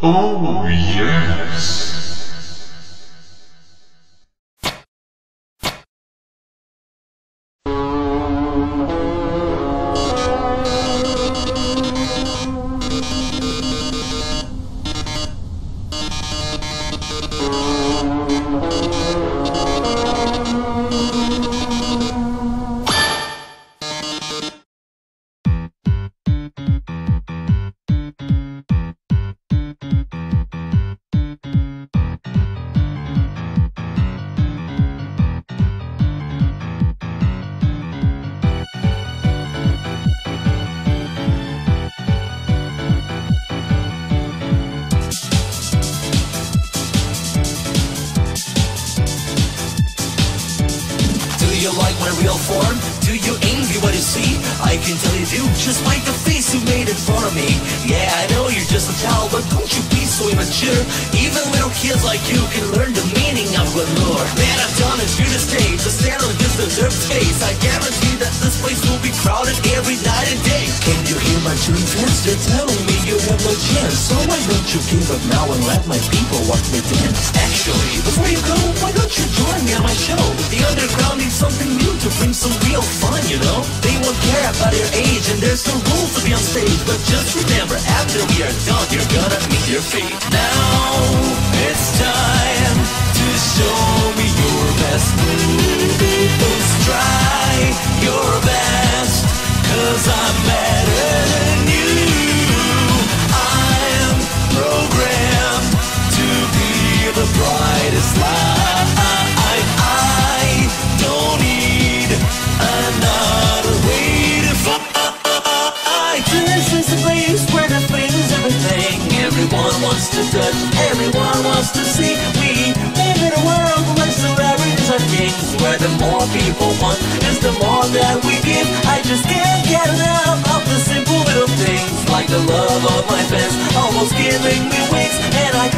Oh, yes. Do you like my real form? Do you envy what you see? I can tell you do, just like the face who made it for me. Yeah, I know you're just a child, but don't you be so immature. Even little kids like you can learn the meaning of good lore. Man, I've done it to the stage, the stand on this deserved space. I guarantee that this place will be crowded every night and day. Can you hear my true fans? They're telling me you have no chance. So why don't you give up now and let my people watch me dance? Actually, before you go, why don't you join me on my show? The underground needs something new to bring some real fun, you know? They won't care about your age and there's no rules to be on stage. But just remember, after we are done, you're gonna meet your fate. Now, it's time to show me your best moves. Try your best, cause I'm better than you. I'm programmed to be the brightest light. I don't need another way to fight. This is the place where the fame is everything. Everyone wants to touch, everyone wants to see. We live in a world where celebrities are kings, where the more people want is the more that we give. I just can't get enough of the simple little things, like the love of my fans almost giving me wings. And I